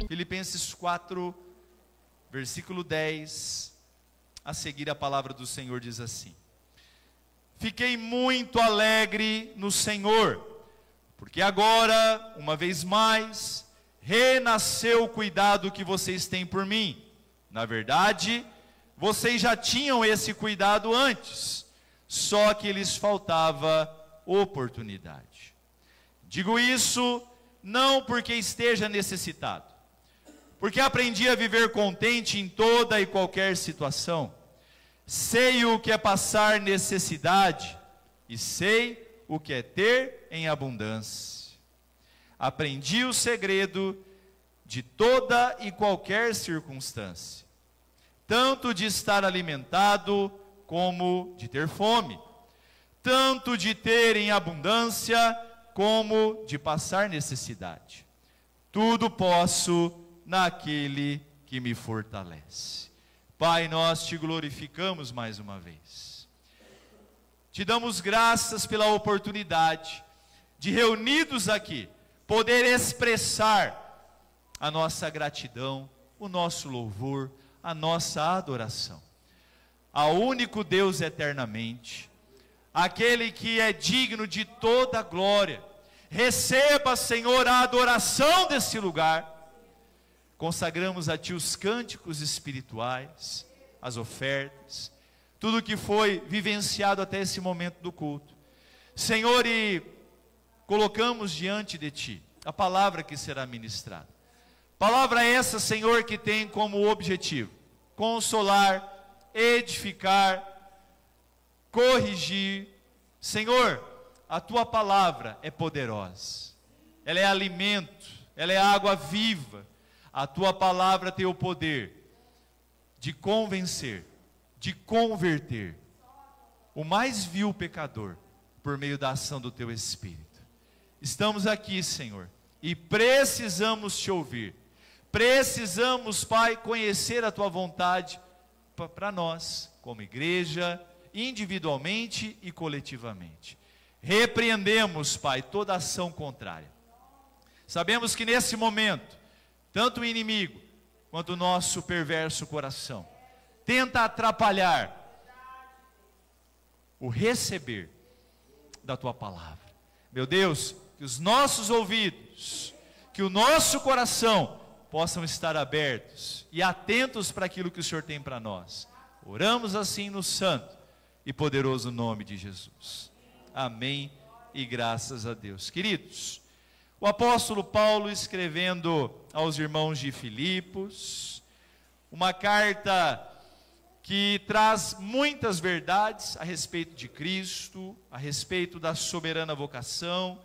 Filipenses 4, versículo 10, a seguir a palavra do Senhor diz assim: fiquei muito alegre no Senhor, porque agora, uma vez mais, renasceu o cuidado que vocês têm por mim. Na verdade, vocês já tinham esse cuidado antes, só que lhes faltava oportunidade. Digo isso não porque esteja necessitado, porque aprendi a viver contente em toda e qualquer situação. Sei o que é passar necessidade e sei o que é ter em abundância. Aprendi o segredo de toda e qualquer circunstância, tanto de estar alimentado como de ter fome, tanto de ter em abundância como de passar necessidade. Tudo posso naquele que me fortalece. Pai, nós te glorificamos mais uma vez. Te damos graças pela oportunidade de, reunidos aqui, poder expressar a nossa gratidão, o nosso louvor, a nossa adoração ao único Deus eternamente, aquele que é digno de toda glória. Receba, Senhor, a adoração desse lugar. Consagramos a Ti os cânticos espirituais, as ofertas, tudo que foi vivenciado até esse momento do culto. Senhor, e colocamos diante de Ti a palavra que será ministrada. Palavra essa, Senhor, que tem como objetivo consolar, edificar, corrigir. Senhor, a Tua palavra é poderosa, ela é alimento, ela é água viva. A Tua palavra tem o poder de convencer, de converter o mais vil pecador por meio da ação do Teu Espírito. Estamos aqui, Senhor, e precisamos Te ouvir. Precisamos, Pai, conhecer a Tua vontade para nós, como igreja, individualmente e coletivamente. Repreendemos, Pai, toda ação contrária. Sabemos que nesse momento, tanto o inimigo quanto o nosso perverso coração tenta atrapalhar o receber da Tua palavra. Meu Deus, que os nossos ouvidos, que o nosso coração possam estar abertos e atentos para aquilo que o Senhor tem para nós. Oramos assim no santo e poderoso nome de Jesus. Amém e graças a Deus. Queridos, o apóstolo Paulo, escrevendo aos irmãos de Filipos, uma carta que traz muitas verdades a respeito de Cristo, a respeito da soberana vocação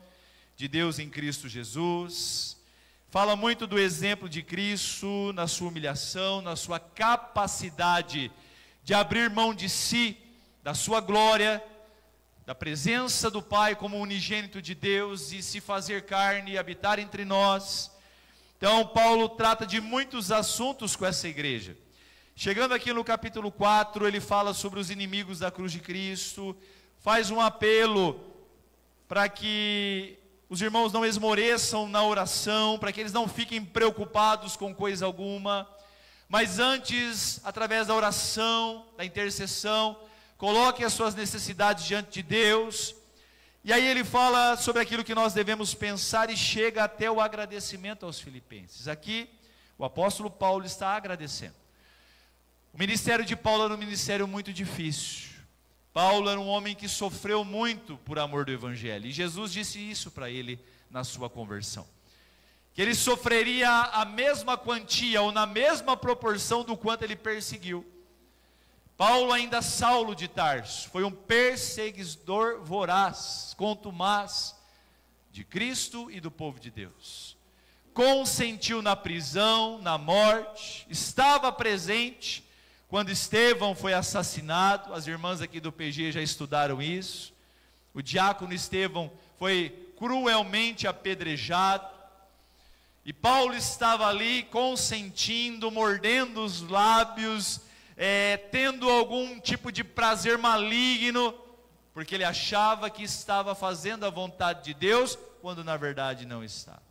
de Deus em Cristo Jesus. Fala muito do exemplo de Cristo na sua humilhação, na sua capacidade de abrir mão de si, da sua glória, da presença do Pai como unigênito de Deus e se fazer carne e habitar entre nós. Então Paulo trata de muitos assuntos com essa igreja. Chegando aqui no capítulo 4, ele fala sobre os inimigos da cruz de Cristo, faz um apelo para que os irmãos não esmoreçam na oração, para que eles não fiquem preocupados com coisa alguma, mas antes, através da oração, da intercessão, coloquem as suas necessidades diante de Deus. E aí ele fala sobre aquilo que nós devemos pensar e chega até o agradecimento aos filipenses. Aqui, o apóstolo Paulo está agradecendo. O ministério de Paulo era um ministério muito difícil. Paulo era um homem que sofreu muito por amor do Evangelho. E Jesus disse isso para ele na sua conversão. Que ele sofreria a mesma quantia ou na mesma proporção do quanto ele perseguiu. Paulo, ainda Saulo de Tarso, foi um perseguidor voraz, contumaz de Cristo e do povo de Deus. Consentiu na prisão, na morte, estava presente quando Estevão foi assassinado. As irmãs aqui do PG já estudaram isso. O diácono Estevão foi cruelmente apedrejado. E Paulo estava ali consentindo, mordendo os lábios, tendo algum tipo de prazer maligno, porque ele achava que estava fazendo a vontade de Deus, quando na verdade não estava.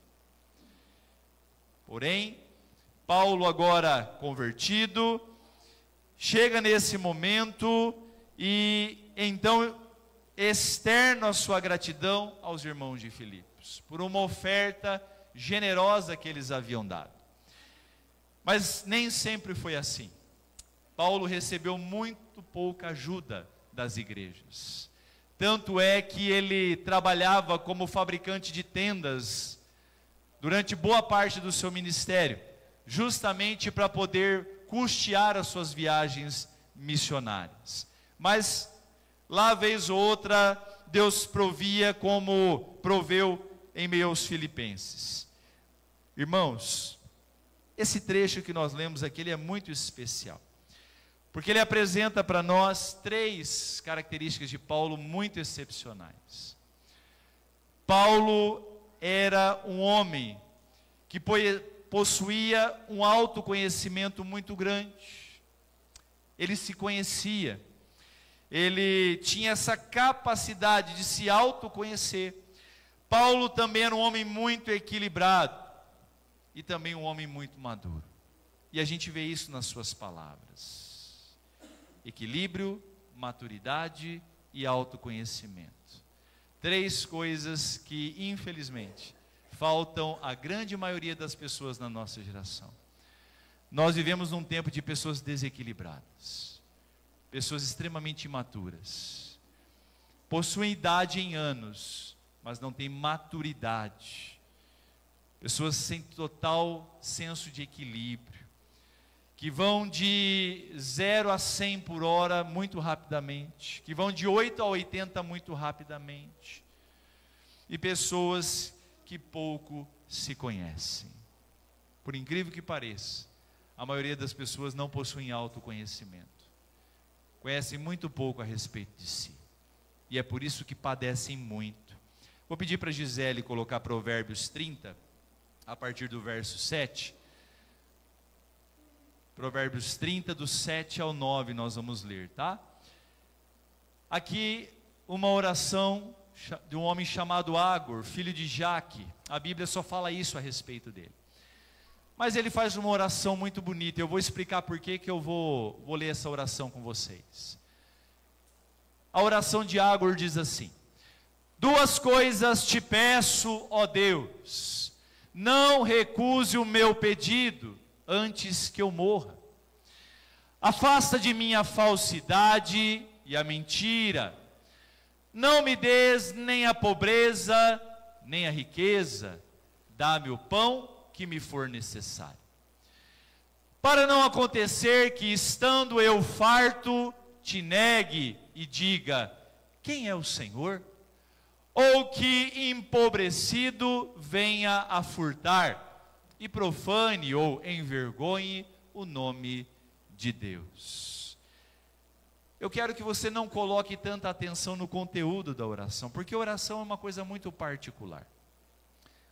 Porém, Paulo, agora convertido, chega nesse momento e então externa a sua gratidão aos irmãos de Filipos, por uma oferta generosa que eles haviam dado. Mas nem sempre foi assim. Paulo recebeu muito pouca ajuda das igrejas. Tanto é que ele trabalhava como fabricante de tendas durante boa parte do seu ministério, justamente para poder custear as suas viagens missionárias. Mas lá vez ou outra, Deus provia como proveu em meio aos filipenses. Irmãos, esse trecho que nós lemos aqui, ele é muito especial, porque ele apresenta para nós 3 características de Paulo muito excepcionais. Paulo era um homem que possuía um autoconhecimento muito grande. Ele se conhecia, ele tinha essa capacidade de se autoconhecer. Paulo também era um homem muito equilibrado e também um homem muito maduro. E a gente vê isso nas suas palavras: equilíbrio, maturidade e autoconhecimento. 3 coisas que, infelizmente, faltam à grande maioria das pessoas na nossa geração. Nós vivemos num tempo de pessoas desequilibradas, pessoas extremamente imaturas, possuem idade em anos, mas não têm maturidade, pessoas sem total senso de equilíbrio, que vão de 0 a 100 por hora muito rapidamente, que vão de 8 a 80 muito rapidamente, e pessoas que pouco se conhecem. Por incrível que pareça, a maioria das pessoas não possuem autoconhecimento, conhecem muito pouco a respeito de si, e é por isso que padecem muito. Vou pedir para a Gisele colocar Provérbios 30, a partir do verso 7, Provérbios 30, do 7 ao 9, nós vamos ler, tá? Aqui, uma oração de um homem chamado Agur, filho de Jaque. A Bíblia só fala isso a respeito dele. Mas ele faz uma oração muito bonita. Eu vou explicar por que eu vou ler essa oração com vocês. A oração de Agur diz assim: 2 coisas te peço, ó Deus, não recuse o meu pedido antes que eu morra. Afasta de mim a falsidade e a mentira. Não me des nem a pobreza, nem a riqueza. Dá-me o pão que me for necessário. Para não acontecer que, estando eu farto, te negue e diga: quem é o Senhor? Ou que, empobrecido, venha a furtar e profane ou envergonhe o nome de Deus. Eu quero que você não coloque tanta atenção no conteúdo da oração, porque a oração é uma coisa muito particular.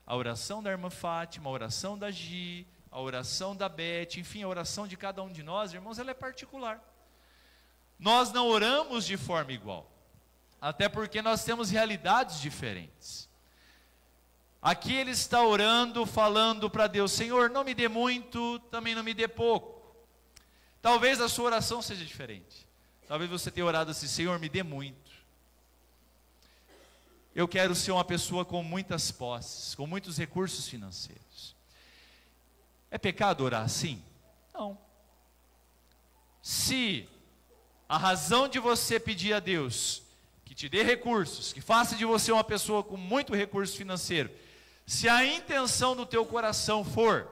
A oração da irmã Fátima, a oração da Gi, a oração da Beth, enfim, a oração de cada um de nós, irmãos, ela é particular. Nós não oramos de forma igual, até porque nós temos realidades diferentes. Aqui ele está orando, falando para Deus: Senhor, não me dê muito, também não me dê pouco. Talvez a sua oração seja diferente. Talvez você tenha orado assim: Senhor, me dê muito. Eu quero ser uma pessoa com muitas posses, com muitos recursos financeiros. É pecado orar assim? Não. Se a razão de você pedir a Deus que te dê recursos, que faça de você uma pessoa com muito recurso financeiro, se a intenção do teu coração for,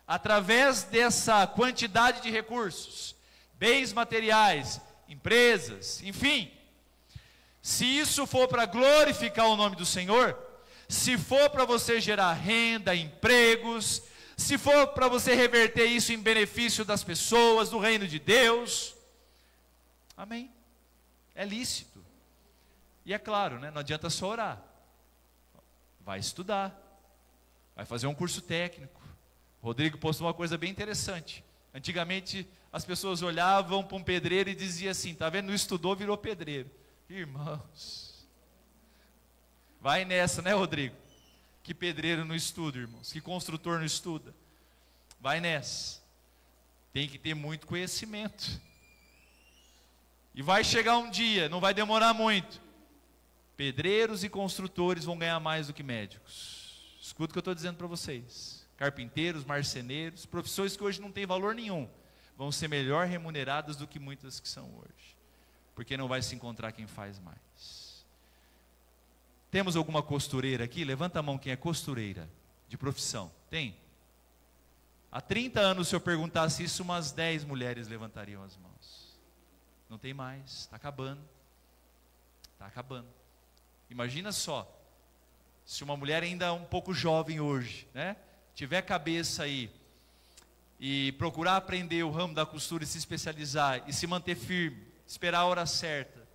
através dessa quantidade de recursos, bens materiais, empresas, enfim, se isso for para glorificar o nome do Senhor, se for para você gerar renda, empregos, se for para você reverter isso em benefício das pessoas, do reino de Deus, amém, é lícito. E é claro, né, não adianta só orar, vai estudar, vai fazer um curso técnico. O Rodrigo postou uma coisa bem interessante. Antigamente as pessoas olhavam para um pedreiro e diziam assim: tá vendo, não estudou, virou pedreiro. Irmãos, vai nessa, né, Rodrigo? Que pedreiro não estuda, irmãos, que construtor não estuda. vai nessa. Tem que ter muito conhecimento. E vai chegar um dia, não vai demorar muito. Pedreiros e construtores vão ganhar mais do que médicos. Escuta o que eu estou dizendo para vocês. Carpinteiros, marceneiros, profissões que hoje não têm valor nenhum, vão ser melhor remuneradas do que muitas que são hoje. Porque não vai se encontrar quem faz mais. Temos alguma costureira aqui? Levanta a mão quem é costureira, de profissão. Tem? Há 30 anos, se eu perguntasse isso, umas 10 mulheres levantariam as mãos. Não tem mais, está acabando. Está acabando. Imagina só, se uma mulher ainda um pouco jovem hoje, né, tiver cabeça aí, e procurar aprender o ramo da costura e se especializar, e se manter firme, esperar a hora certa,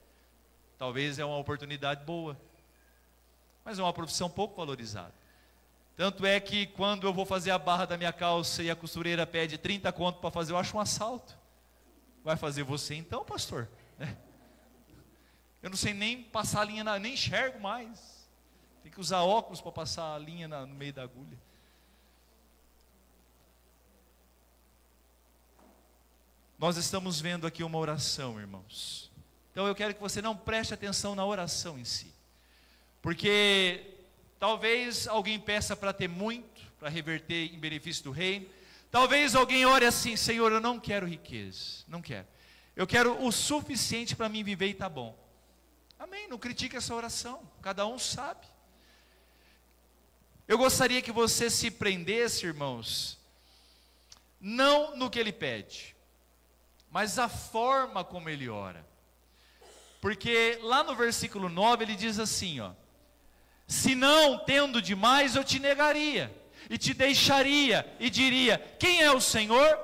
talvez é uma oportunidade boa, mas é uma profissão pouco valorizada. Tanto é que quando eu vou fazer a barra da minha calça e a costureira pede 30 conto para fazer, eu acho um assalto. Vai fazer você então, pastor? Eu não sei nem passar a linha, nem enxergo mais. Tem que usar óculos para passar a linha no meio da agulha. Nós estamos vendo aqui uma oração, irmãos. Então eu quero que você não preste atenção na oração em si. Porque talvez alguém peça para ter muito, para reverter em benefício do reino. Talvez alguém ore assim: Senhor, eu não quero riqueza, não quero. Eu quero o suficiente para mim viver e está bom. Amém, não critique essa oração, cada um sabe. Eu gostaria que você se prendesse, irmãos, não no que ele pede, mas a forma como ele ora. Porque lá no versículo 9 ele diz assim, ó: se não, tendo demais, eu te negaria, e te deixaria, e diria: quem é o Senhor?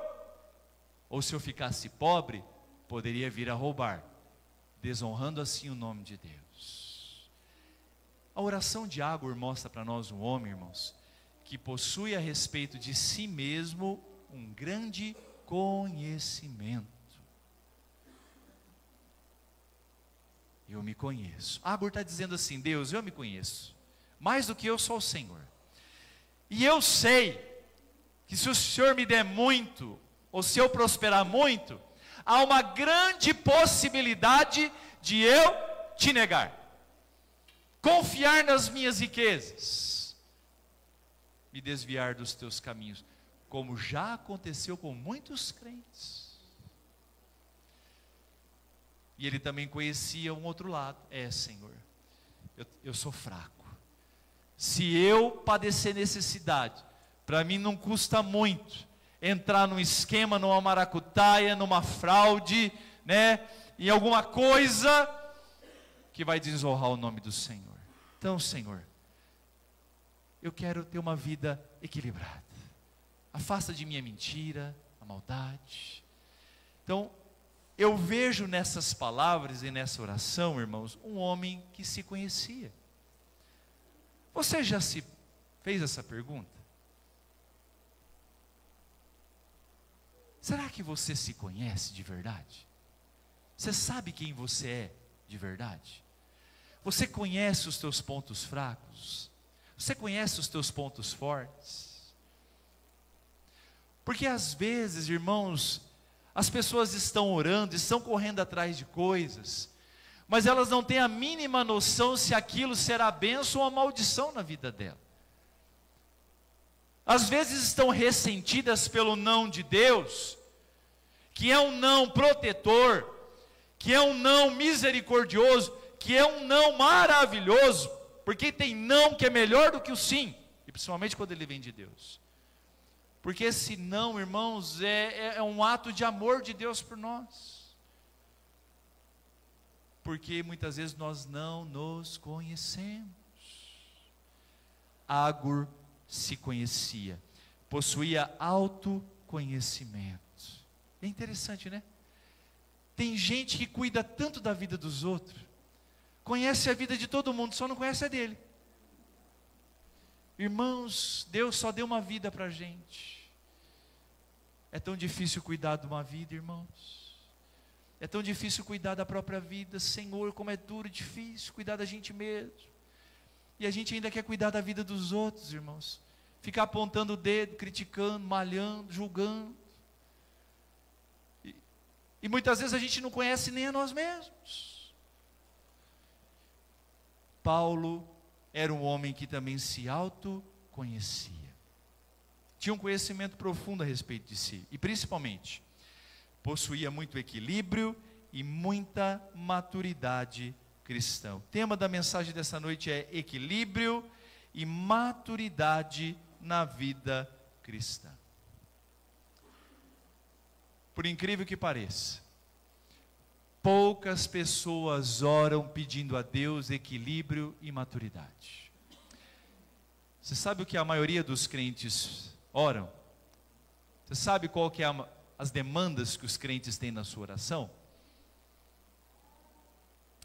Ou se eu ficasse pobre, poderia vir a roubar, desonrando assim o nome de Deus. A oração de Agur mostra para nós um homem, irmãos, que possui a respeito de si mesmo um grande conhecimento. Eu me conheço. Agur está dizendo assim: Deus, eu me conheço, mais do que eu sou o Senhor. E eu sei que se o Senhor me der muito, ou se eu prosperar muito, há uma grande possibilidade de eu te negar, confiar nas minhas riquezas, me desviar dos teus caminhos, como já aconteceu com muitos crentes. E ele também conhecia um outro lado: Senhor, eu sou fraco. Se eu padecer necessidade, para mim não custa muito entrar num esquema, numa maracutaia, numa fraude, né, em alguma coisa que vai desonrar o nome do Senhor. Então, Senhor, eu quero ter uma vida equilibrada. Afasta de mim a mentira, a maldade. Então, eu vejo nessas palavras e nessa oração, irmãos, um homem que se conhecia. Você já se fez essa pergunta? Será que você se conhece de verdade? Você sabe quem você é de verdade? Você conhece os teus pontos fracos? Você conhece os teus pontos fortes? Porque às vezes, irmãos, as pessoas estão orando, estão correndo atrás de coisas, mas elas não têm a mínima noção se aquilo será bênção ou maldição na vida dela. Às vezes estão ressentidas pelo não de Deus, que é um não protetor, que é um não misericordioso, que é um não maravilhoso, porque tem não que é melhor do que o sim, e principalmente quando ele vem de Deus. Porque esse não, irmãos, é um ato de amor de Deus por nós. Porque muitas vezes nós não nos conhecemos. Agur se conhecia, possuía autoconhecimento. É interessante, né? Tem gente que cuida tanto da vida dos outros, conhece a vida de todo mundo, só não conhece a dele. Irmãos, Deus só deu uma vida para a gente. É tão difícil cuidar de uma vida, irmãos. É tão difícil cuidar da própria vida. Senhor, como é duro e difícil cuidar da gente mesmo. E a gente ainda quer cuidar da vida dos outros, irmãos. ficar apontando o dedo, criticando, malhando, julgando. E muitas vezes a gente não conhece nem a nós mesmos. Paulo era um homem que também se autoconhecia. Tinha um conhecimento profundo a respeito de si. E principalmente, possuía muito equilíbrio e muita maturidade cristã. O tema da mensagem dessa noite é equilíbrio e maturidade na vida cristã. Por incrível que pareça, poucas pessoas oram pedindo a Deus equilíbrio e maturidade. Você sabe o que a maioria dos crentes oram? Você sabe qual que é as demandas que os crentes têm na sua oração?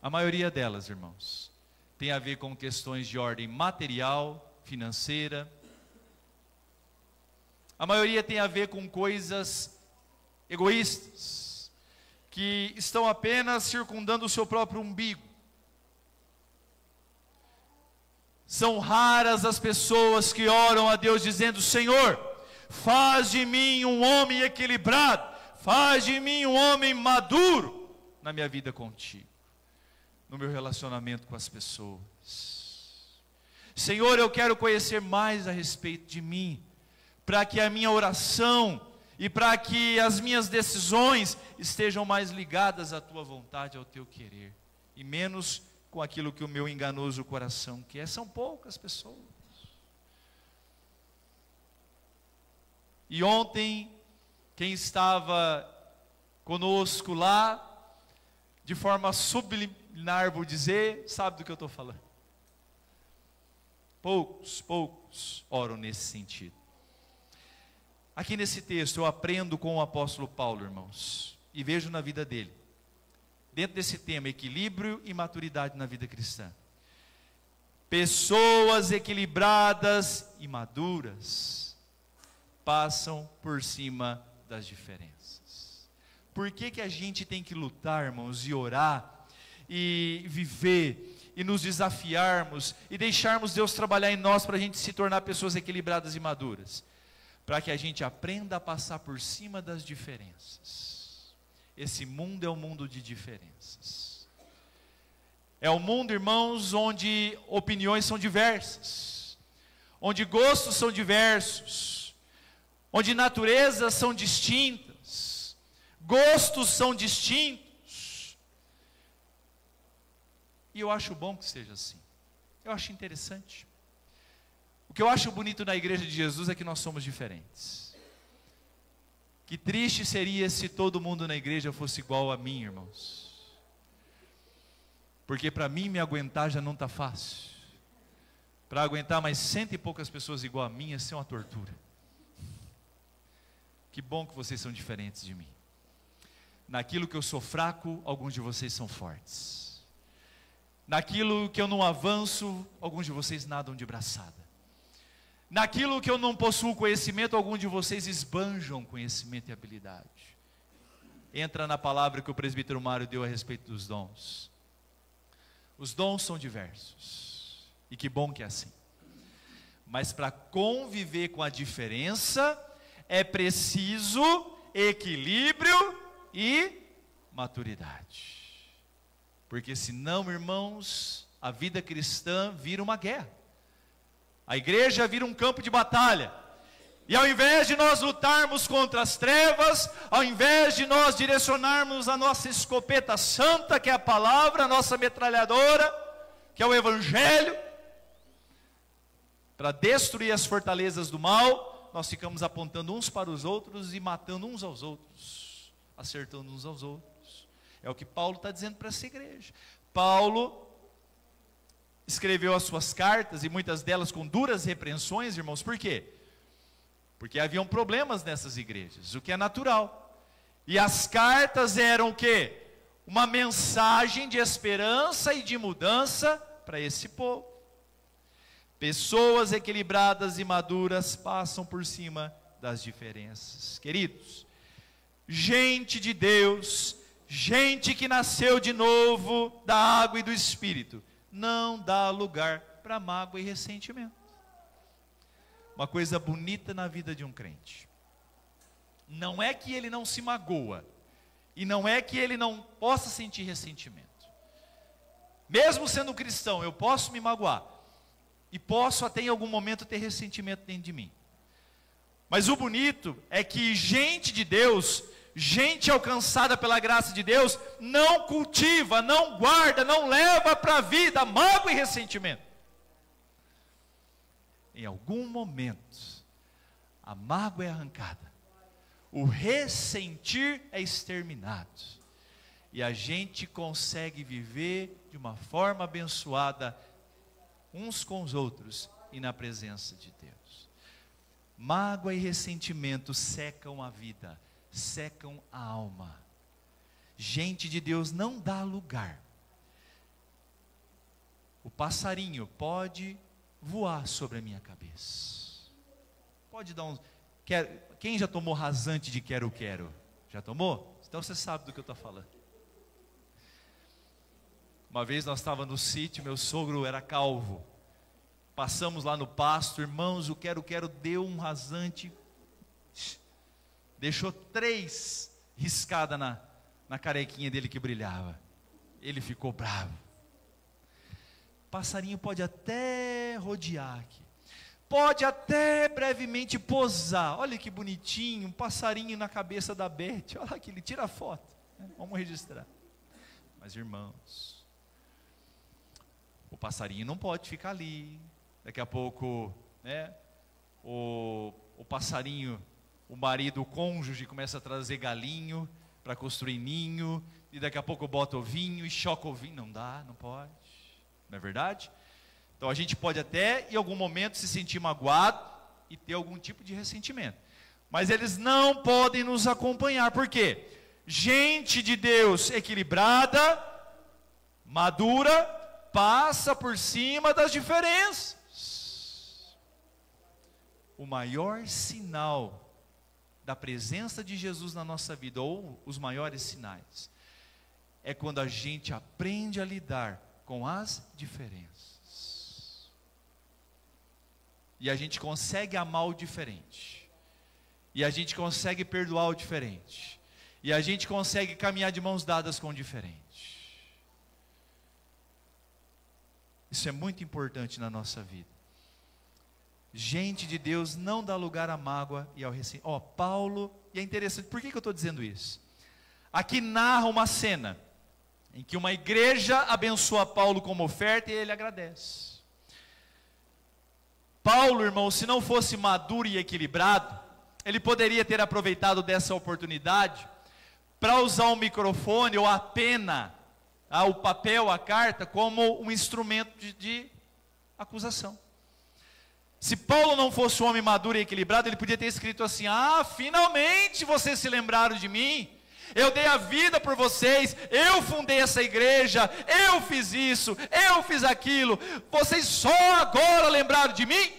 A maioria delas, irmãos, tem a ver com questões de ordem material, financeira. A maioria tem a ver com coisas egoístas, que estão apenas circundando o seu próprio umbigo. São raras as pessoas que oram a Deus dizendo: Senhor, faz de mim um homem equilibrado, faz de mim um homem maduro na minha vida contigo, no meu relacionamento com as pessoas. Senhor, eu quero conhecer mais a respeito de mim, para que a minha oração e para que as minhas decisões estejam mais ligadas à tua vontade, ao teu querer, e menos com aquilo que o meu enganoso coração quer. São poucas pessoas. E ontem, quem estava conosco lá, de forma subliminar, vou dizer, sabe do que eu estou falando. Poucos oram nesse sentido. Aqui nesse texto eu aprendo com o apóstolo Paulo, irmãos, e vejo na vida dele, dentro desse tema, equilíbrio e maturidade na vida cristã. Pessoas equilibradas e maduras passam por cima das diferenças. Por que a gente tem que lutar, irmãos, e orar, e viver, e nos desafiarmos, e deixarmos Deus trabalhar em nós para a gente se tornar pessoas equilibradas e maduras? Para que a gente aprenda a passar por cima das diferenças. Esse mundo é um mundo de diferenças. É um mundo, irmãos, onde opiniões são diversas, onde gostos são diversos, onde naturezas são distintas, gostos são distintos. E eu acho bom que seja assim. Eu acho interessante. O que eu acho bonito na igreja de Jesus é que nós somos diferentes. Que triste seria se todo mundo na igreja fosse igual a mim, irmãos. Porque para mim me aguentar já não está fácil. Para aguentar mais 100 e poucas pessoas igual a mim, isso é uma tortura. Que bom que vocês são diferentes de mim. Naquilo que eu sou fraco, alguns de vocês são fortes. Naquilo que eu não avanço, alguns de vocês nadam de braçada. Naquilo que eu não possuo conhecimento, alguns de vocês esbanjam conhecimento e habilidade. Entra na palavra que o presbítero Mário deu a respeito dos dons. Os dons são diversos, e que bom que é assim. Mas para conviver com a diferença, é preciso equilíbrio e maturidade. Porque senão, irmãos, a vida cristã vira uma guerra. A igreja vira um campo de batalha. E ao invés de nós lutarmos contra as trevas, ao invés de nós direcionarmos a nossa escopeta santa, que é a palavra, a nossa metralhadora, que é o evangelho, para destruir as fortalezas do mal, nós ficamos apontando uns para os outros e matando uns aos outros, acertando uns aos outros. É o que Paulo está dizendo para essa igreja. Paulo escreveu as suas cartas, e muitas delas com duras repreensões, irmãos. Por quê? Porque haviam problemas nessas igrejas, o que é natural. E as cartas eram o quê? Uma mensagem de esperança e de mudança para esse povo. Pessoas equilibradas e maduras passam por cima das diferenças. Queridos, gente de Deus, gente que nasceu de novo da água e do Espírito, não dá lugar para mágoa e ressentimento. uma coisa bonita na vida de um crente. Não é que ele não se magoa, e não é que ele não possa sentir ressentimento. Mesmo sendo cristão, eu posso me magoar, e posso até em algum momento ter ressentimento dentro de mim. Mas o bonito é que gente de Deus, gente alcançada pela graça de Deus, não cultiva, não guarda, não leva para a vida mágoa e ressentimento. Em algum momento, a mágoa é arrancada, o ressentir é exterminado, e a gente consegue viver de uma forma abençoada, uns com os outros e na presença de Deus. Mágoa e ressentimento secam a vida, secam a alma. Gente de Deus não dá lugar. O passarinho pode voar sobre a minha cabeça, pode dar um... Quem já tomou rasante de quero-quero? Já tomou? Então você sabe do que eu estou falando. Uma vez nós estávamos no sítio, meu sogro era calvo. Passamos lá no pasto, irmãos, o quero-quero deu um rasante, deixou 3 riscadas na carequinha dele que brilhava. Ele ficou bravo. Passarinho pode até rodear aqui, pode até brevemente posar. Olha que bonitinho, um passarinho na cabeça da Beth. Olha aqui, ele tira a foto, né? Vamos registrar. Mas irmãos, o passarinho não pode ficar ali. Daqui a pouco, né, o passarinho, o marido, o cônjuge começa a trazer galinho para construir ninho, e daqui a pouco bota ovinho e choca ovinho. Não dá, não pode, não é verdade? Então a gente pode até em algum momento se sentir magoado e ter algum tipo de ressentimento, mas eles não podem nos acompanhar. Por quê? Gente de Deus equilibrada, madura, passa por cima das diferenças. O maior sinal da presença de Jesus na nossa vida, ou os maiores sinais, é quando a gente aprende a lidar com as diferenças. E a gente consegue amar o diferente. E a gente consegue perdoar o diferente. E a gente consegue caminhar de mãos dadas com o diferente. Isso é muito importante na nossa vida. Gente de Deus não dá lugar à mágoa e ao ressentimento. Paulo, e é interessante, por que eu estou dizendo isso? Aqui narra uma cena em que uma igreja abençoa Paulo como oferta e ele agradece. Paulo, irmão, se não fosse maduro e equilibrado, ele poderia ter aproveitado dessa oportunidade para usar o microfone ou a pena, o papel, a carta, como um instrumento de acusação. Se Paulo não fosse um homem maduro e equilibrado, ele podia ter escrito assim: finalmente vocês se lembraram de mim, eu dei a vida por vocês, eu fundei essa igreja, eu fiz isso, eu fiz aquilo, vocês só agora lembraram de mim?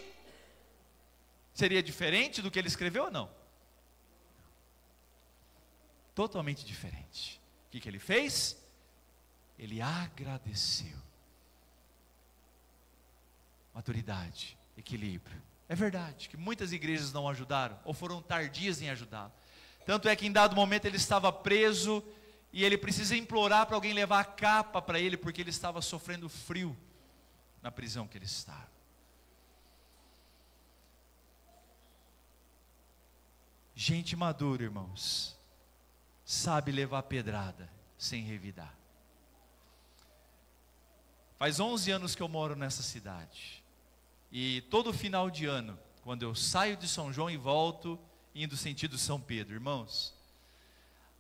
Seria diferente do que ele escreveu ou não? Totalmente diferente. O que ele fez? Ele agradeceu. Maturidade, equilíbrio. É verdade que muitas igrejas não ajudaram, ou foram tardias em ajudá-lo. Tanto é que em dado momento ele estava preso, e ele precisa implorar para alguém levar a capa para ele, porque ele estava sofrendo frio na prisão que ele estava. Gente madura, irmãos, sabe levar pedrada sem revidar. Faz 11 anos que eu moro nessa cidade. E todo final de ano, quando eu saio de São João e volto, indo sentido São Pedro, irmãos,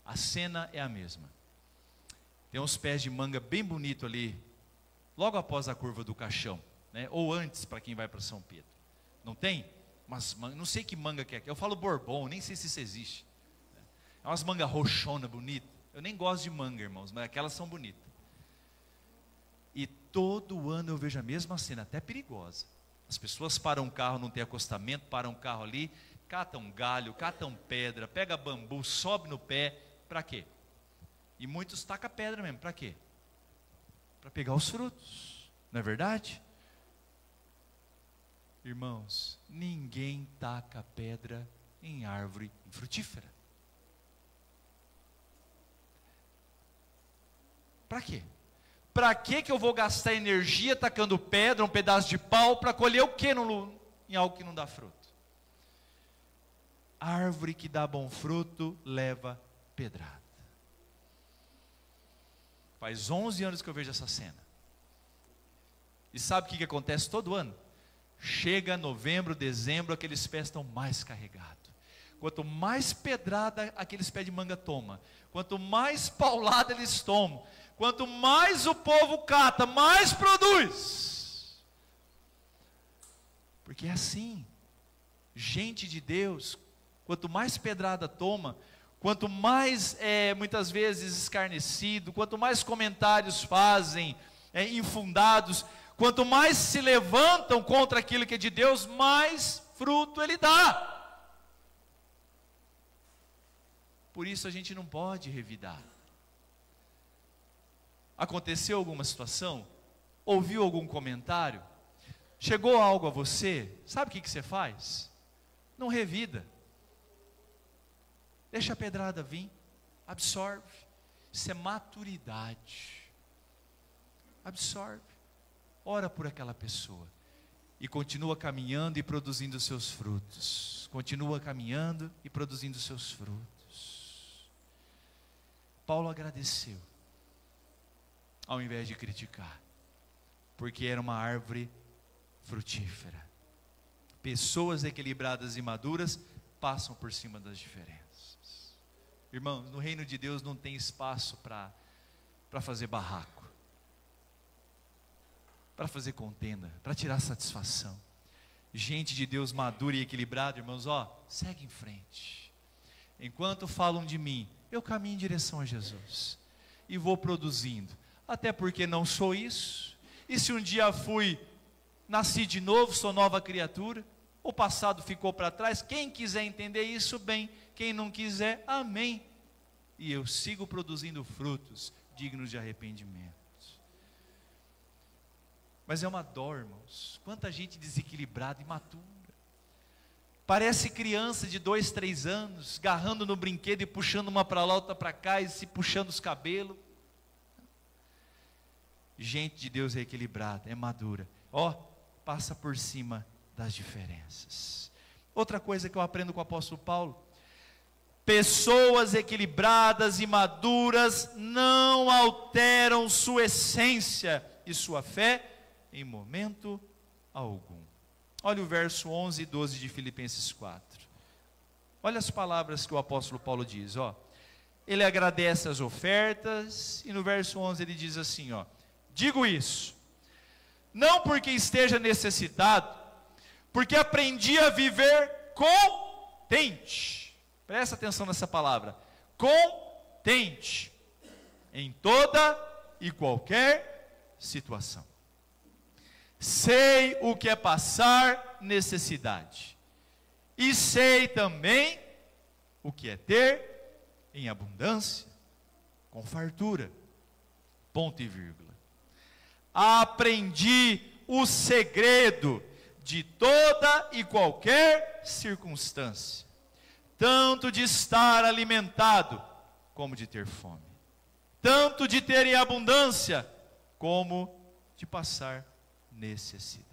a cena é a mesma. Tem uns pés de manga bem bonito ali, logo após a curva do Caixão, né? Ou antes, para quem vai para São Pedro. Não tem? Mas não sei que manga que é. Eu falo Bourbon, nem sei se isso existe. É umas mangas roxonas, bonitas. Eu nem gosto de manga, irmãos, mas aquelas são bonitas. E todo ano eu vejo a mesma cena, até perigosa. As pessoas param um carro, não tem acostamento, param um carro ali, catam galho, catam pedra, pega bambu, sobe no pé. Para quê? E muitos tacam pedra mesmo, para quê? Para pegar os frutos, não é verdade? Irmãos, ninguém taca pedra em árvore frutífera. Para quê? Para que eu vou gastar energia tacando pedra, um pedaço de pau, para colher o que em algo que não dá fruto? Árvore que dá bom fruto leva pedrada. Faz 11 anos que eu vejo essa cena. E sabe o que acontece todo ano? Chega novembro, dezembro, aqueles pés estão mais carregados. Quanto mais pedrada aqueles pés de manga tomam, quanto mais paulada eles tomam, quanto mais o povo cata, mais produz. Porque é assim, gente de Deus, quanto mais pedrada toma, quanto mais muitas vezes escarnecido, quanto mais comentários fazem, infundados, quanto mais se levantam contra aquilo que é de Deus, mais fruto ele dá. Por isso a gente não pode revidar. Aconteceu alguma situação? Ouviu algum comentário? Chegou algo a você? Sabe o que você faz? Não revida. Deixa a pedrada vir. Absorve. Isso é maturidade. Absorve. Ora por aquela pessoa. E continua caminhando e produzindo seus frutos. Continua caminhando e produzindo seus frutos. Paulo agradeceu, ao invés de criticar, porque era uma árvore frutífera. Pessoas equilibradas e maduras passam por cima das diferenças. Irmãos, no reino de Deus não tem espaço para fazer barraco, para fazer contenda, para tirar satisfação. Gente de Deus madura e equilibrada, irmãos, segue em frente. Enquanto falam de mim, eu caminho em direção a Jesus e vou produzindo, até porque não sou isso, e se um dia nasci de novo, sou nova criatura, o passado ficou para trás. Quem quiser entender isso, bem, quem não quiser, amém, e eu sigo produzindo frutos dignos de arrependimento. Mas é uma dor, irmãos, quanta gente desequilibrada e imatura, parece criança de 2, 3 anos, agarrando no brinquedo e puxando uma para lá, outra para cá, e se puxando os cabelos. Gente de Deus é equilibrada, é madura. Passa por cima das diferenças. Outra coisa que eu aprendo com o apóstolo Paulo: pessoas equilibradas e maduras não alteram sua essência e sua fé em momento algum. Olha o verso 11 e 12 de Filipenses 4. Olha as palavras que o apóstolo Paulo diz, Ele agradece as ofertas, e no verso 11 ele diz assim, digo isso, não porque esteja necessitado, porque aprendi a viver contente. Presta atenção nessa palavra, contente, em toda e qualquer situação. Sei o que é passar necessidade, e sei também o que é ter em abundância, com fartura, ponto e vírgula. Aprendi o segredo de toda e qualquer circunstância, tanto de estar alimentado, como de ter fome, tanto de ter em abundância, como de passar necessidade.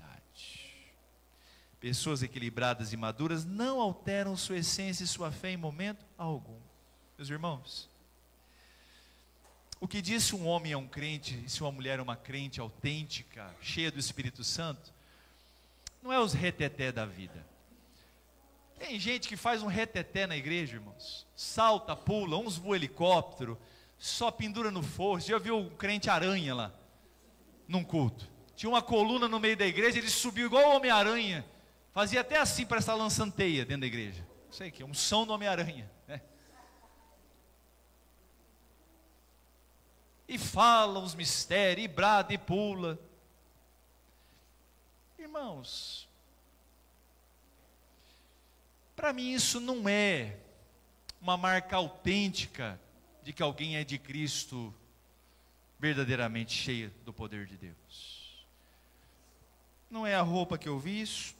Pessoas equilibradas e maduras não alteram sua essência e sua fé em momento algum. Meus irmãos, o que diz se um homem é um crente e se uma mulher é uma crente autêntica, cheia do Espírito Santo, não é os reteté da vida. Tem gente que faz um reteté na igreja, irmãos, salta, pula, uns voam helicóptero, só pendura no forro. Já viu um crente aranha lá num culto? Tinha uma coluna no meio da igreja, ele subiu igual o Homem-Aranha, fazia até assim para estar lançando teia dentro da igreja. Não sei o que, um som do Homem-Aranha, né? E fala os mistérios, e brada e pula. Irmãos, para mim isso não é uma marca autêntica de que alguém é de Cristo, verdadeiramente cheia do poder de Deus. Não é a roupa que eu visto,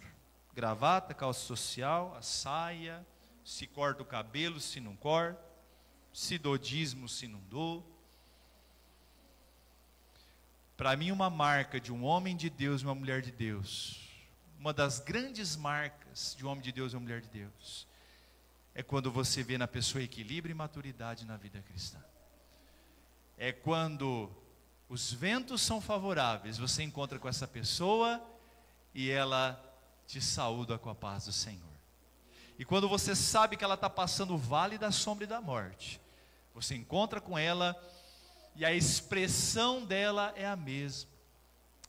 gravata, calça social, a saia, se corta o cabelo, se não corta, se dou dízimo, se não dou. Para mim, uma marca de um homem de Deus e uma mulher de Deus, uma das grandes marcas de um homem de Deus e uma mulher de Deus, é quando você vê na pessoa equilíbrio e maturidade na vida cristã. É quando os ventos são favoráveis, você encontra com essa pessoa e ela te saúda com a paz do Senhor. E quando você sabe que ela está passando o vale da sombra e da morte, você encontra com ela e a expressão dela é a mesma.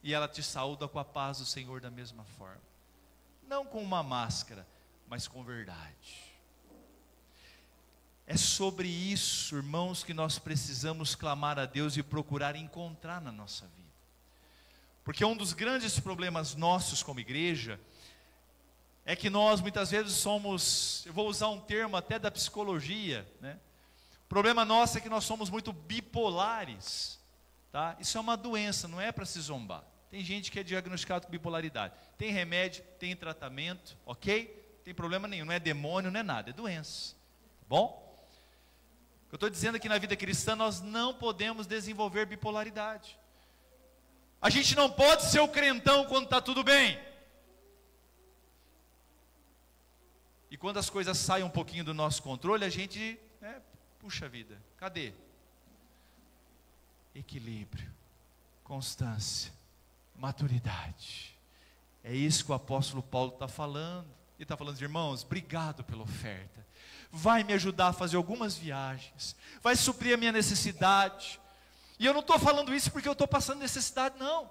E ela te saúda com a paz do Senhor da mesma forma. Não com uma máscara, mas com verdade. É sobre isso, irmãos, que nós precisamos clamar a Deus e procurar encontrar na nossa vida. Porque um dos grandes problemas nossos como igreja é que nós muitas vezes somos, eu vou usar um termo até da psicologia, né? O problema nosso é que nós somos muito bipolares, tá? Isso é uma doença, não é para se zombar. Tem gente que é diagnosticado com bipolaridade. Tem remédio, tem tratamento, ok? Não tem problema nenhum, não é demônio, não é nada, é doença. Tá bom? Eu estou dizendo que na vida cristã nós não podemos desenvolver bipolaridade. A gente não pode ser o crentão quando está tudo bem. E quando as coisas saem um pouquinho do nosso controle, a gente, puxa vida, cadê? Equilíbrio, constância, maturidade. É isso que o apóstolo Paulo está falando. Ele está falando, irmãos, obrigado pela oferta. Vai me ajudar a fazer algumas viagens. Vai suprir a minha necessidade. E eu não estou falando isso porque eu estou passando necessidade, não.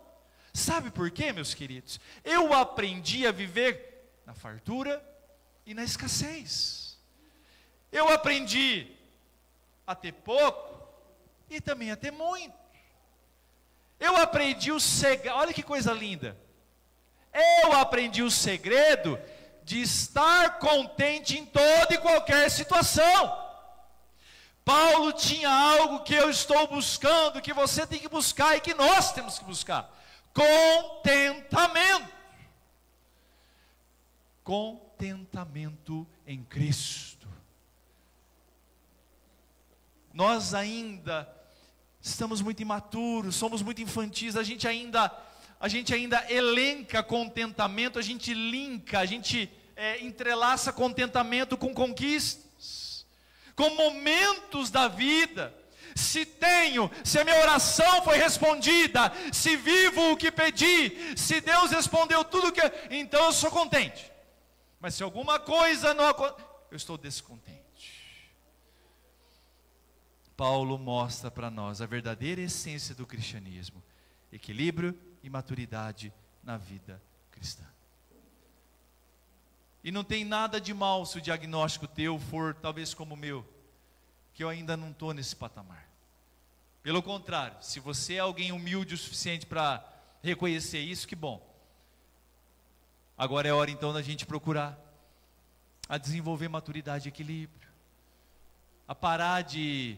Sabe por quê, meus queridos? Eu aprendi a viver na fartura e na escassez. Eu aprendi a ter pouco e também a ter muito. Eu aprendi o segredo, olha que coisa linda. Eu aprendi o segredo de estar contente em toda e qualquer situação. Paulo tinha algo que eu estou buscando, que você tem que buscar e que nós temos que buscar: contentamento. Contentamento em Cristo. Nós ainda estamos muito imaturos, somos muito infantis, a gente ainda elenca contentamento, a gente linka, a gente entrelaça contentamento com conquistas, com momentos da vida. Se a minha oração foi respondida, se vivo o que pedi, se Deus respondeu tudo que, então eu sou contente. Mas se alguma coisa não acontece, eu estou descontente. Paulo mostra para nós a verdadeira essência do cristianismo: equilíbrio e maturidade na vida cristã. E não tem nada de mal se o diagnóstico teu for talvez como o meu, que eu ainda não estou nesse patamar. Pelo contrário, se você é alguém humilde o suficiente para reconhecer isso, que bom. Agora é hora então da gente procurar a desenvolver maturidade e equilíbrio, a parar de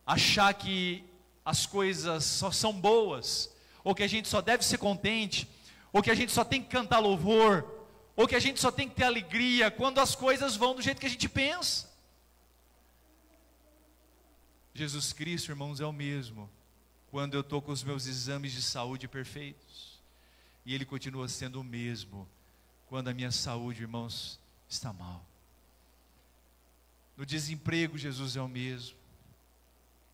achar que as coisas só são boas, ou que a gente só deve ser contente, ou que a gente só tem que cantar louvor, ou que a gente só tem que ter alegria quando as coisas vão do jeito que a gente pensa. Jesus Cristo, irmãos, é o mesmo quando eu estou com os meus exames de saúde perfeitos, e Ele continua sendo o mesmo quando a minha saúde, irmãos, está mal. No desemprego, Jesus é o mesmo.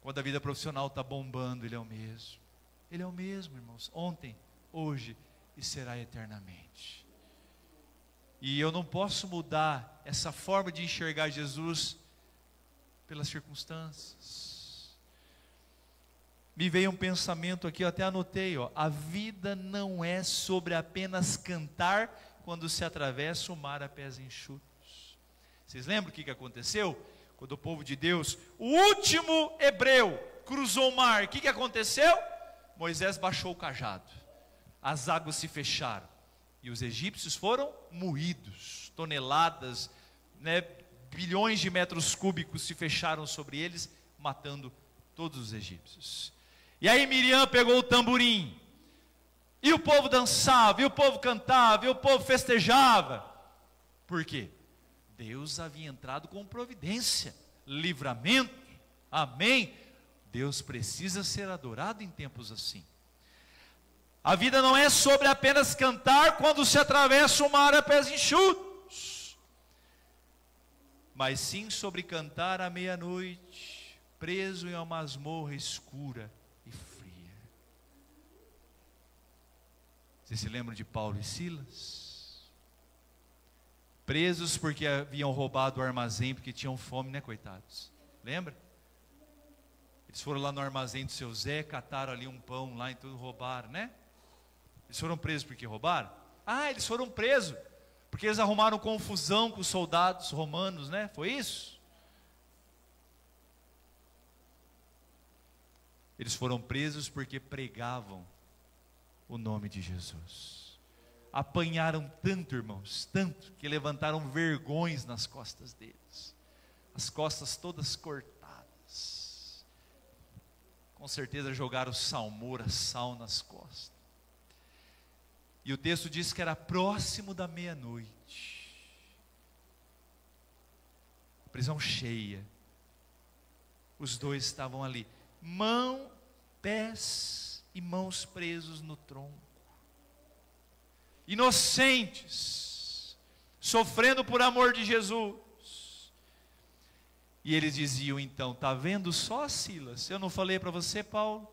Quando a vida profissional está bombando, Ele é o mesmo. Ele é o mesmo, irmãos, ontem, hoje e será eternamente. E eu não posso mudar essa forma de enxergar Jesus pelas circunstâncias. Me veio um pensamento aqui, eu até anotei, a vida não é sobre apenas cantar quando se atravessa o mar a pés enxutos. Vocês lembram o que aconteceu? Quando o povo de Deus, o último hebreu, cruzou o mar, o que aconteceu? Moisés baixou o cajado, as águas se fecharam, e os egípcios foram moídos, toneladas, bilhões de metros cúbicos se fecharam sobre eles, matando todos os egípcios. E aí Miriam pegou o tamborim, E o povo dançava, e o povo cantava, e o povo festejava. Por quê? Deus havia entrado com providência, livramento, amém? Deus precisa ser adorado em tempos assim. A vida não é sobre apenas cantar quando se atravessa o mar a pés enxutos, mas sim sobre cantar à meia-noite, preso em uma masmorra escura e fria. Vocês se lembram de Paulo e Silas? Presos porque haviam roubado o armazém, porque tinham fome, né, coitados? Lembra? Eles foram lá no armazém do seu Zé, cataram ali um pão lá e tudo, roubaram, né? Eles foram presos porque roubaram? Ah, eles foram presos porque eles arrumaram confusão com os soldados romanos, né? Foi isso? Eles foram presos porque pregavam o nome de Jesus. Apanharam tanto, irmãos, tanto, que levantaram vergões nas costas deles. As costas todas cortadas. Com certeza jogaram salmoura, sal nas costas. E o texto diz que era próximo da meia-noite. Prisão cheia. Os dois estavam ali, pés e mãos presos no tronco. Inocentes, sofrendo por amor de Jesus. E eles diziam então: está vendo só, Silas? Eu não falei para você, Paulo?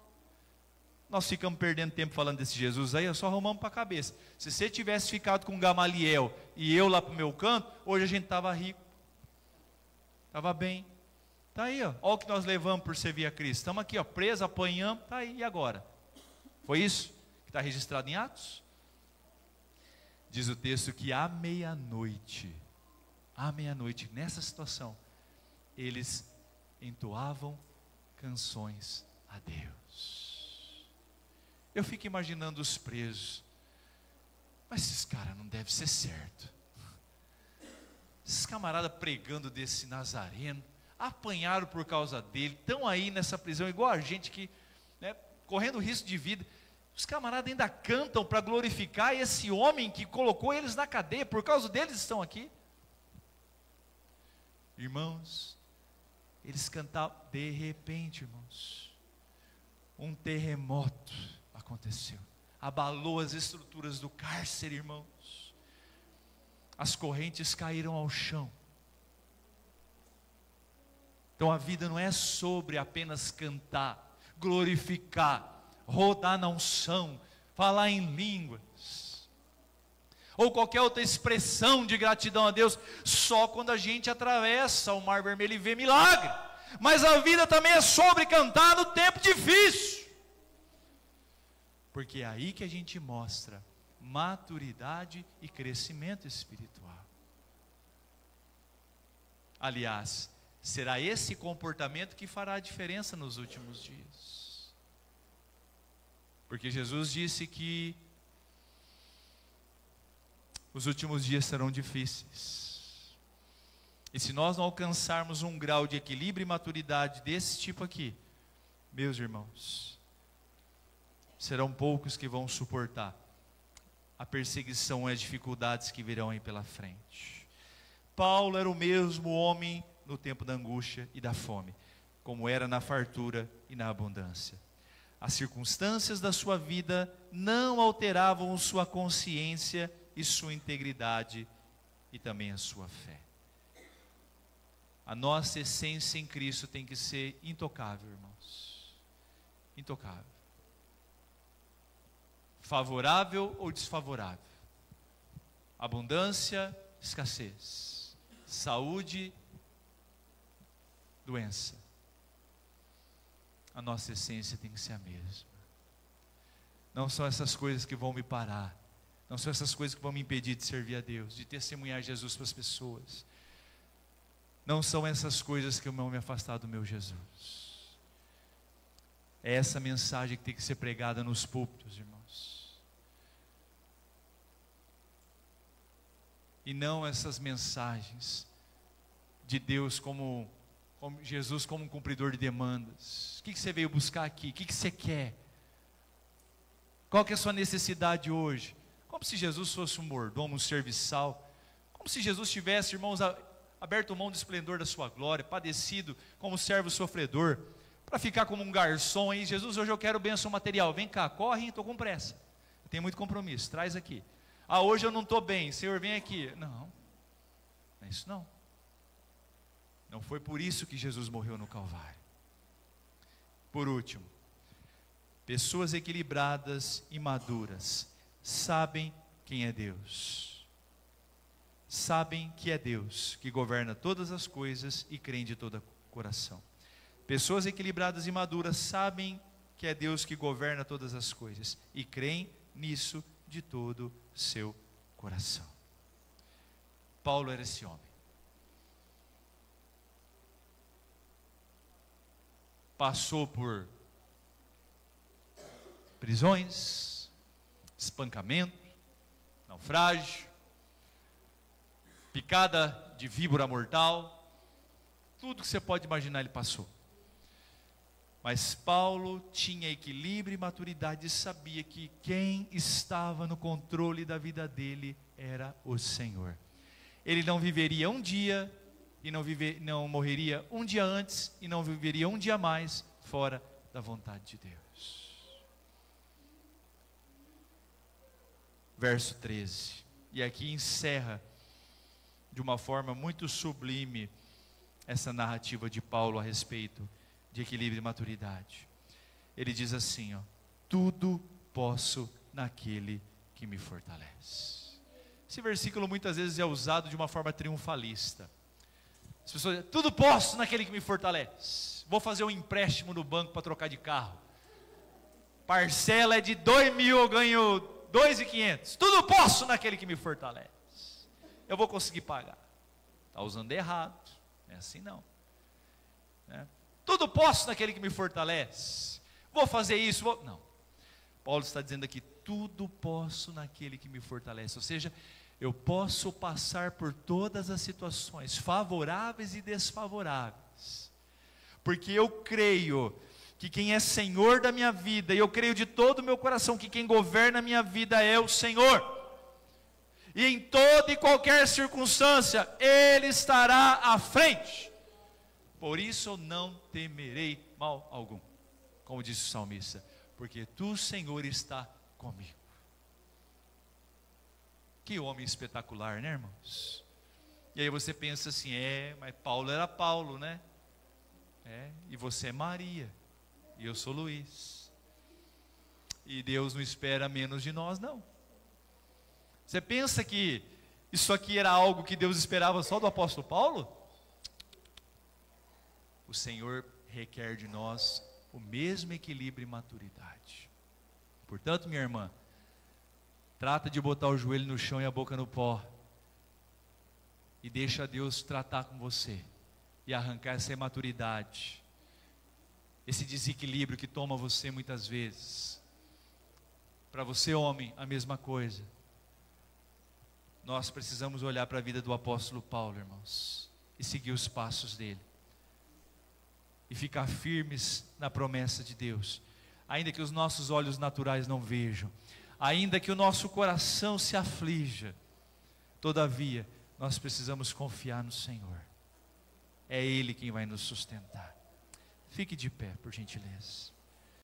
Nós ficamos perdendo tempo falando desse Jesus aí, só arrumamos para a cabeça. Se você tivesse ficado com Gamaliel e eu lá para o meu canto, hoje a gente estava rico, estava bem. Está aí, ó. Olha o que nós levamos por servir a Cristo. Estamos aqui, ó, presos, apanhamos, está aí, e agora? Foi isso que está registrado em Atos? Diz o texto que à meia-noite, nessa situação, eles entoavam canções a Deus. Eu fico imaginando os presos. Mas esses caras não devem ser certo. Esses camaradas pregando desse Nazareno, apanharam por causa dele, estão aí nessa prisão igual a gente que, né, correndo risco de vida. Os camaradas ainda cantam para glorificar esse homem que colocou eles na cadeia, por causa deles estão aqui. Irmãos, eles cantavam, de repente, irmãos, um terremoto aconteceu, abalou as estruturas do cárcere, irmãos, as correntes caíram ao chão. Então a vida não é sobre apenas cantar, glorificar, rodar na unção, falar em línguas, ou qualquer outra expressão de gratidão a Deus, só quando a gente atravessa o Mar Vermelho e vê milagre. Mas a vida também é sobre cantar no tempo difícil, porque é aí que a gente mostra maturidade e crescimento espiritual. Aliás, será esse comportamento que fará a diferença nos últimos dias. Porque Jesus disse que os últimos dias serão difíceis. E se nós não alcançarmos um grau de equilíbrio e maturidade desse tipo aqui, meus irmãos, serão poucos que vão suportar a perseguição e as dificuldades que virão aí pela frente. Paulo era o mesmo homem no tempo da angústia e da fome, como era na fartura e na abundância. As circunstâncias da sua vida não alteravam sua consciência e sua integridade e também a sua fé. A nossa essência em Cristo tem que ser intocável, irmãos. Intocável. Favorável ou desfavorável? Abundância, escassez. Saúde, doença. A nossa essência tem que ser a mesma. Não são essas coisas que vão me parar. Não são essas coisas que vão me impedir de servir a Deus, de testemunhar Jesus para as pessoas. Não são essas coisas que vão me afastar do meu Jesus. É essa mensagem que tem que ser pregada nos púlpitos, irmãos. E não essas mensagens de Deus como Jesus como um cumpridor de demandas. O que você veio buscar aqui? O que você quer? Qual que é a sua necessidade hoje? Como se Jesus fosse um mordomo, um serviçal. Como se Jesus tivesse, irmãos, aberto mão do esplendor da sua glória, padecido como servo sofredor, para ficar como um garçom aí. Jesus, hoje eu quero bênção material. Vem cá, corre, estou com pressa. Eu tenho muito compromisso, traz aqui. Ah, hoje eu não estou bem, Senhor, vem aqui. Não é isso não. Não foi por isso que Jesus morreu no Calvário. Por último, pessoas equilibradas e maduras sabem quem é Deus. Sabem que é Deus que governa todas as coisas e creem de todo coração. Pessoas equilibradas e maduras sabem que é Deus que governa todas as coisas e creem nisso de todo seu coração. Paulo era esse homem. Passou por prisões, espancamento, naufrágio, picada de víbora mortal, tudo que você pode imaginar ele passou. Mas Paulo tinha equilíbrio e maturidade e sabia que quem estava no controle da vida dele era o Senhor. Ele não viveria um dia e não morreria um dia antes e não viveria um dia mais fora da vontade de Deus. Verso 13. E aqui encerra de uma forma muito sublime essa narrativa de Paulo a respeito de equilíbrio e maturidade. Ele diz assim, ó: tudo posso naquele que me fortalece. Esse versículo muitas vezes é usado de uma forma triunfalista. As pessoas dizem, tudo posso naquele que me fortalece. Vou fazer um empréstimo no banco para trocar de carro. Parcela é de 2.000, eu ganho 2.500. Tudo posso naquele que me fortalece. Eu vou conseguir pagar. Está usando errado. Não é assim não. Tudo posso naquele que me fortalece. Vou fazer isso. Não. Paulo está dizendo aqui, tudo posso naquele que me fortalece. Ou seja, eu posso passar por todas as situações, favoráveis e desfavoráveis, porque eu creio que quem é Senhor da minha vida, e eu creio de todo o meu coração que quem governa a minha vida é o Senhor. E em toda e qualquer circunstância, Ele estará à frente. Por isso eu não temerei mal algum, como disse o salmista, porque Tu, Senhor, está comigo. Que homem espetacular, né, irmãos? E aí você pensa assim, mas Paulo era Paulo, né? E você é Maria, e eu sou Luiz. E Deus não espera menos de nós, não. Você pensa que isso aqui era algo que Deus esperava só do apóstolo Paulo? O Senhor requer de nós o mesmo equilíbrio e maturidade. Portanto, minha irmã, trata de botar o joelho no chão e a boca no pó, e deixa Deus tratar com você, e arrancar essa imaturidade, esse desequilíbrio que toma você muitas vezes. Para você, homem, a mesma coisa. Nós precisamos olhar para a vida do apóstolo Paulo, irmãos, e seguir os passos dele, e ficar firmes na promessa de Deus, ainda que os nossos olhos naturais não vejam, ainda que o nosso coração se aflija, todavia, nós precisamos confiar no Senhor. É Ele quem vai nos sustentar. Fique de pé, por gentileza.